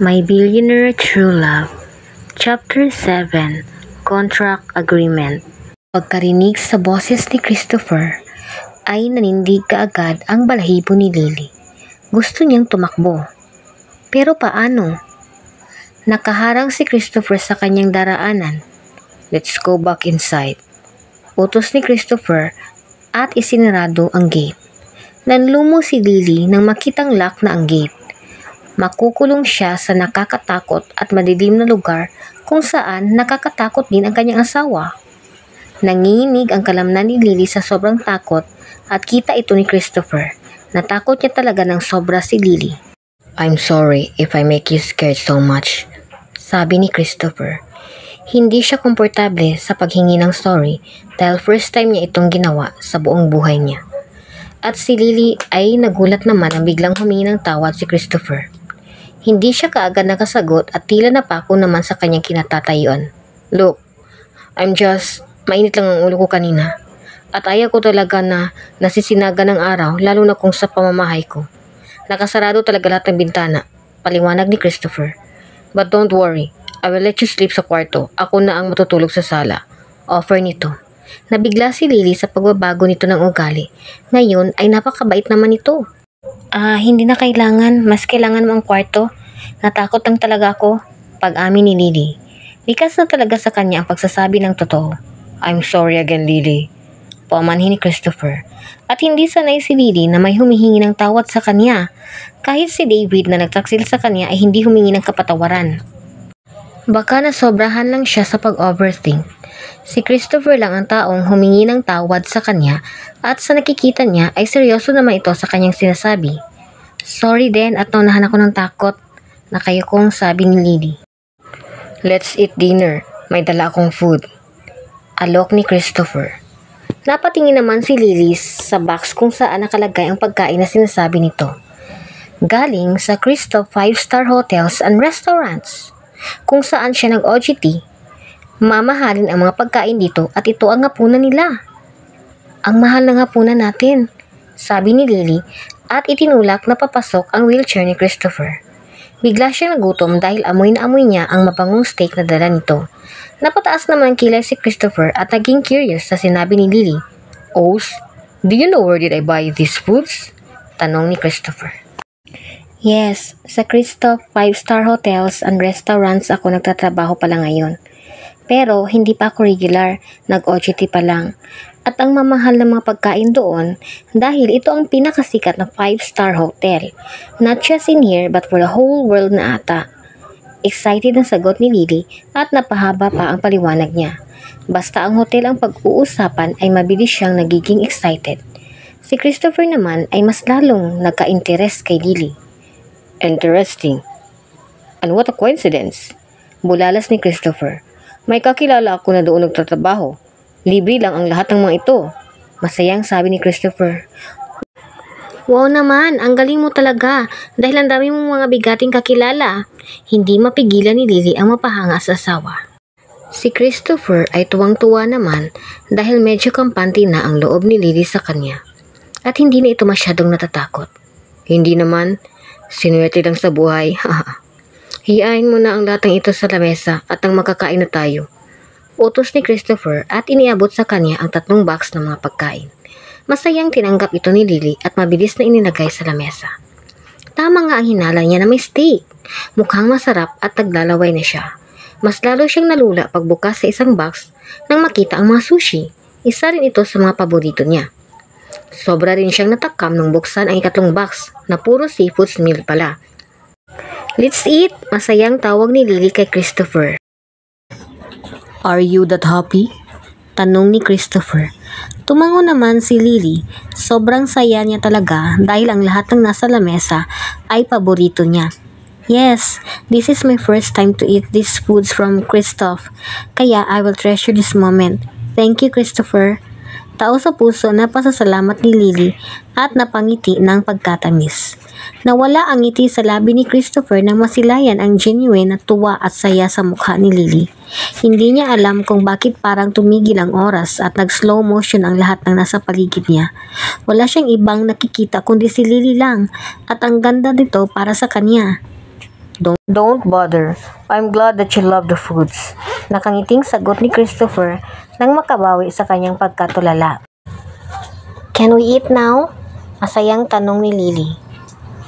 My Billionaire True Love Chapter 7 Contract Agreement. Pagkarinig sa boses ni Christopher, ay nanindig kaagad ang balahibo ni Lily. Gusto niyang tumakbo. Pero paano? Nakaharang si Christopher sa kanyang daraanan. Let's go back inside. Utos ni Christopher at isinarado ang gate. Nanlumo si Lily nang makitang lock na ang gate. Makukulong siya sa nakakatakot at madilim na lugar kung saan nakakatakot din ang kanyang asawa. Nanginginig ang kalamnan ni Lily sa sobrang takot at kita ito ni Christopher. Natakot niya talaga ng sobra si Lily. I'm sorry if I make you scared so much, sabi ni Christopher. Hindi siya komportable sa paghingi ng sorry dahil first time niya itong ginawa sa buong buhay niya. At si Lily ay nagulat naman ang biglang humingi ng tawad si Christopher. Hindi siya kaagad nakasagot at tila napako naman sa kanyang kinatatayuan. Look, mainit lang ang ulo ko kanina. At ayaw ko talaga na nasisinaga ng araw lalo na kung sa pamamahay ko. Nakasarado talaga lahat ng bintana, paliwanag ni Christopher. But don't worry, I will let you sleep sa kwarto. Ako na ang matutulog sa sala. Offer nito. Nabigla si Lily sa pagbabago nito ng ugali. Ngayon ay napakabait naman ito. Hindi na kailangan. Mas kailangan mo ang kwarto. Natakot lang talaga ako. Pag-amin ni Lily. Likas na talaga sa kanya ang pagsasabi ng totoo. I'm sorry again, Lily. Pamanhin ni Christopher. At hindi sanay si Lily na may humihingi ng tawad sa kanya. Kahit si David na nagtaksil sa kanya ay hindi humingi ng kapatawaran. Baka nasobrahan lang siya sa pag-overthink. Si Christopher lang ang taong humingi ng tawad sa kanya at sa nakikita niya ay seryoso naman ito sa kanyang sinasabi. Sorry din at naunahan ako ng takot, nakayukong sabi ni Lily. Let's eat dinner. May dala akong food. Alok ni Christopher. Napatingin naman si Lily sa box kung saan nakalagay ang pagkain na sinasabi nito. Galing sa Christoph 5-star Hotels and Restaurants, kung saan siya nag-OJT. Mamahalin ang mga pagkain dito at ito ang hapunan nila. Ang mahal ng hapunan natin, sabi ni Lily at itinulak na papasok ang wheelchair ni Christopher. Bigla siyang nagutom dahil amoy na amoy niya ang mabangong steak na dala nito. Napataas naman ang kilay si Christopher at naging curious sa sinabi ni Lily. Os, do you know where did I buy these foods? Tanong ni Christopher. Yes, sa Christoph 5-star Hotels and Restaurants ako nagtatrabaho pala ngayon. Pero hindi pa ako regular, nag-OJT pa lang. At ang mamahal na mga pagkain doon dahil ito ang pinakasikat na 5-star hotel. Not just in here but for the whole world na ata. Excited ang sagot ni Lily at napahaba pa ang paliwanag niya. Basta ang hotel ang pag-uusapan ay mabilis siyang nagiging excited. Si Christopher naman ay mas lalong nagka-interest kay Lily. Interesting. And what a coincidence. Bulalas ni Christopher. May kakilala ako na doon nagtatrabaho. Libre lang ang lahat ng mga ito. Masayang sabi ni Christopher. Wow naman, ang galing mo talaga dahil ang dami mong mga bigating kakilala. Hindi mapigilan ni Lily ang mapahanga sa asawa. Si Christopher ay tuwang-tuwa naman dahil medyo kampante na ang loob ni Lily sa kanya. At hindi na ito masyadong natatakot. Hindi naman, sinuwerte lang sa buhay. Hiyain mo na ang latang ito sa lamesa at ang makakain na tayo. Utos ni Christopher at iniabot sa kanya ang 3 box ng mga pagkain. Masayang tinanggap ito ni Lily at mabilis na inilagay sa lamesa. Tama nga ang hinala niya na may steak. Mukhang masarap at naglalaway na siya. Mas lalo siyang nalula pagbukas sa isang box nang makita ang mga sushi. Isa rin ito sa mga paborito niya. Sobra rin siyang natakam nung buksan ang 2 box na puro seafoods meal pala. Let's eat! Masayang tawag ni Lily kay Christopher. Are you that happy? Tanong ni Christopher. Tumango naman si Lily. Sobrang saya niya talaga dahil ang lahat ng nasa lamesa ay paborito niya. Yes, this is my first time to eat these foods from Christoph. Kaya I will treasure this moment. Thank you, Christopher. Tao sa puso na pasasalamat ni Lily at napangiti ng pagkatamis. Nawala ang ngiti sa labi ni Christopher nang masilayan ang genuine na tuwa at saya sa mukha ni Lily. Hindi niya alam kung bakit parang tumigil ang oras at nag-slow motion ang lahat ng nasa paligid niya. Wala siyang ibang nakikita kundi si Lily lang at ang ganda nito para sa kanya. Don't bother. I'm glad that you love the foods. Nakangiting sagot ni Christopher nang makabawi sa kanyang pagkatulala. Can we eat now? Masayang tanong ni Lily.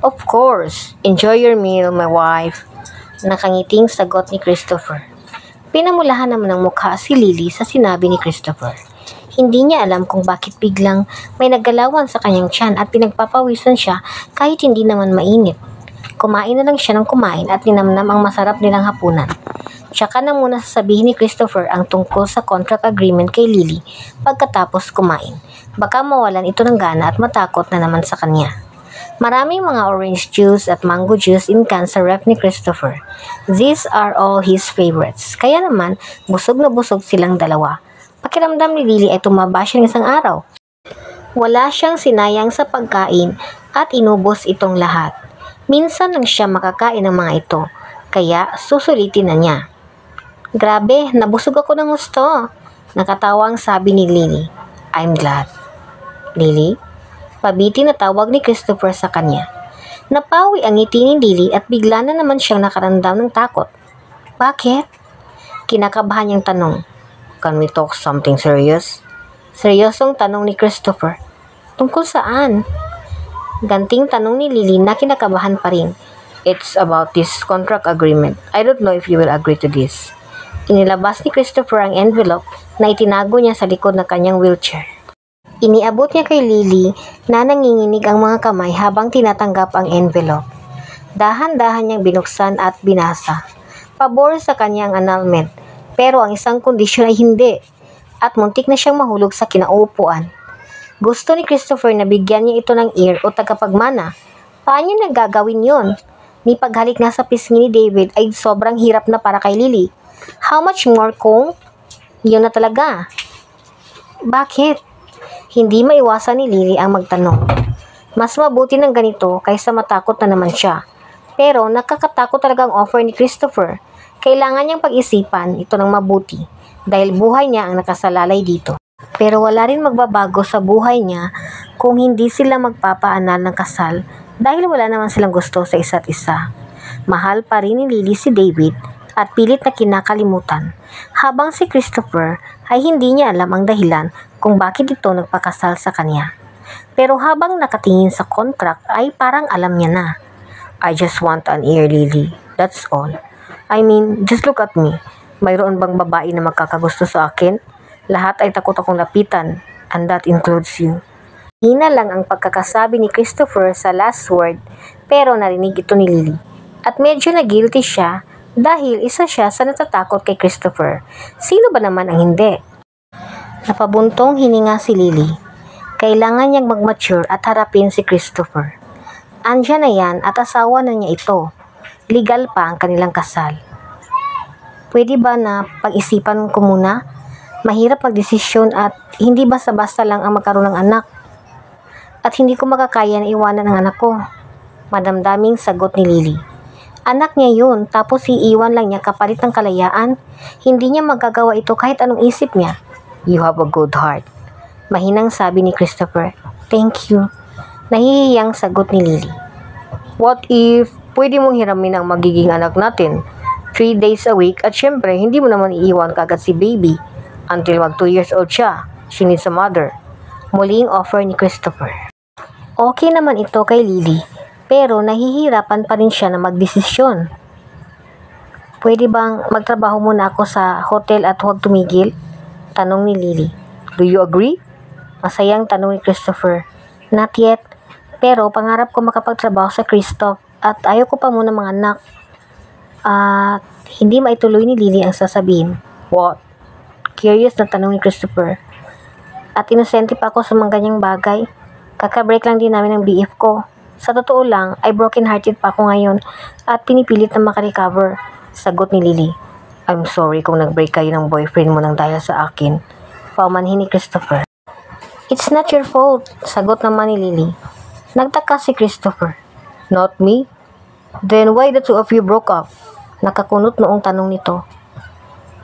Of course. Enjoy your meal, my wife. Nakangiting sagot ni Christopher. Pinamulahan naman ng mukha si Lily sa sinabi ni Christopher. Hindi niya alam kung bakit biglang may naggalawan sa kanyang tiyan at pinagpapawisan siya kahit hindi naman mainit. Kumain na lang siya ng kumain at ninamnam ang masarap nilang hapunan. Tsaka na muna sasabihin ni Christopher ang tungkol sa contract agreement kay Lily pagkatapos kumain. Baka mawalan ito ng gana at matakot na naman sa kanya. Maraming mga orange juice at mango juice in can sa ref ni Christopher. These are all his favorites. Kaya naman, busog na busog silang dalawa. Pakiramdam ni Lily ay tumaba siya ng isang araw. Wala siyang sinayang sa pagkain at inubos itong lahat. Minsan lang siya makakain ng mga ito, kaya susulitin na niya. Grabe, nabusog ako ng gusto. Nakatawang sabi ni Lily. I'm glad. Lily? Pabiti na tawag ni Christopher sa kanya. Napawi ang ngiti ni Lily at bigla na naman siyang nakaramdam ng takot. Bakit? Kinakabahan niyang tanong. Can we talk something serious? Seryosong tanong ni Christopher. Tungkol saan? Ganting tanong ni Lily na kinakabahan pa rin. It's about this contract agreement. I don't know if you will agree to this. Inilabas ni Christopher ang envelope na itinago niya sa likod ng kanyang wheelchair. Iniabot niya kay Lily na nanginginig ang mga kamay habang tinatanggap ang envelope. Dahan-dahan niyang binuksan at binasa. Pabor sa kanyang annulment, pero ang isang kondisyon ay hindi, at muntik na siyang mahulog sa kinauupuan. Gusto ni Christopher na bigyan niya ito ng ear o tagapagmana. Paano niya nagagawin yun? Ni paghalik nga sa pisngi ni David ay sobrang hirap na para kay Lily. How much more kung yun na talaga? Bakit? Hindi maiwasan ni Lily ang magtanong. Mas mabuti ng ganito kaysa matakot na naman siya. Pero nakakatakot talaga ang offer ni Christopher. Kailangan niyang pag-isipan ito ng mabuti dahil buhay niya ang nakasalalay dito. Pero wala rin magbabago sa buhay niya kung hindi sila magpapaanal ng kasal dahil wala naman silang gusto sa isa't isa. Mahal pa rin ni Lily si David at pilit na kinakalimutan, habang si Christopher ay hindi niya alam ang dahilan kung bakit ito nagpakasal sa kanya. Pero habang nakatingin sa contract ay parang alam niya na. I just want an ear, Lily. That's all. I mean, just look at me. Mayroon bang babae na magkakagusto sa akin? Lahat ay takot akong lapitan, and that includes you. Hina lang ang pagkakasabi ni Christopher sa last word, pero narinig ito ni Lily. At medyo na-guilty siya dahil isa siya sa natatakot kay Christopher. Sino ba naman ang hindi? Napabuntong hininga si Lily. Kailangan niyang mag-mature at harapin si Christopher. Andiyan na yan at asawa na niya ito. Legal pa ang kanilang kasal. Pwede ba na pag-isipan ko muna? Mahirap magdesisyon at hindi basta-basta lang ang magkaroon ng anak. At hindi ko makakaya na iwanan ang anak ko. Madamdaming sagot ni Lily. Anak niya yun, tapos iiwan lang niya kapalit ng kalayaan. Hindi niya magagawa ito kahit anong isip niya. You have a good heart. Mahinang sabi ni Christopher. Thank you. Nahihiyang sagot ni Lily. What if pwede mong hiramin ang magiging anak natin? 3 days a week at syempre hindi mo naman iiwan kagad si baby. Until mag 2 years old siya. She needs a mother. Muling offer ni Christopher. Okay naman ito kay Lily. Pero nahihirapan pa rin siya na magdesisyon. Pwede bang magtrabaho muna ako sa hotel at huwag tumigil? Tanong ni Lily. Do you agree? Masayang tanong ni Christopher. Not yet. Pero pangarap ko makapagtrabaho sa Christoph at ayaw ko pa muna mga anak. At hindi maituloy ni Lily ang sasabihin. What? Curious na tanong ni Christopher. At inosente pa ako sa mga ganyang bagay. Kakabreak lang din namin ng BF ko. Sa totoo lang, ay broken-hearted pa ako ngayon at pinipilit na makarecover. Sagot ni Lily. I'm sorry kung nag-break kayo ng boyfriend mo nang dahil sa akin. Paumanhin ni Christopher. It's not your fault, sagot naman ni Lily. Nagtaka si Christopher. Not me? Then why the two of you broke up? Nakakunot noong tanong nito.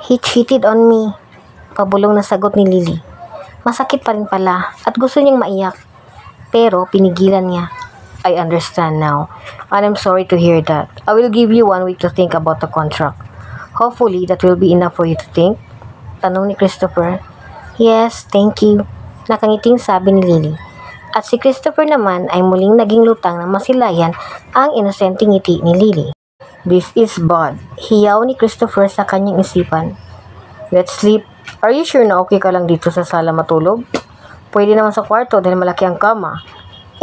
He cheated on me. Pabulong na sagot ni Lily. Masakit pa rin pala at gusto niyang maiyak. Pero pinigilan niya. I understand now, and I'm sorry to hear that. I will give you 1 week to think about the contract. Hopefully, that will be enough for you to think? Tanong ni Christopher. Yes, thank you. Nakangiting sabi ni Lily. At si Christopher naman ay muling naging lutang na masilayan ang inosenteng ngiti ni Lily. This is bad. Hiyaw ni Christopher sa kanyang isipan. Let's sleep. Are you sure na okay ka lang dito sa sala matulog? Pwede naman sa kwarto dahil malaki ang kama.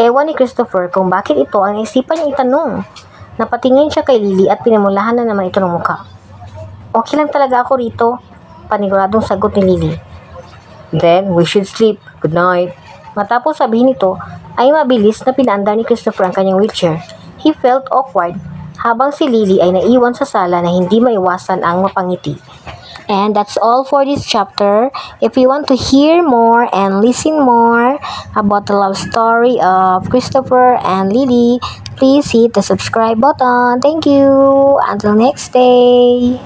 Ewan ni Christopher kung bakit ito ang naisipan niyang itanong. Napatingin siya kay Lily at pinamulahan na naman ito ng muka. Okay lang talaga ako rito, paniguradong sagot ni Lily. Then, we should sleep. Good night. Matapos sabihin ito, ay mabilis na pinaandar ni Christopher ang kanyang wheelchair. He felt awkward habang si Lily ay naiwan sa sala na hindi maiwasan ang mapangiti. And that's all for this chapter. If you want to hear more and listen more about the love story of Christopher and Lily, please hit the subscribe button. Thank you. Until next day.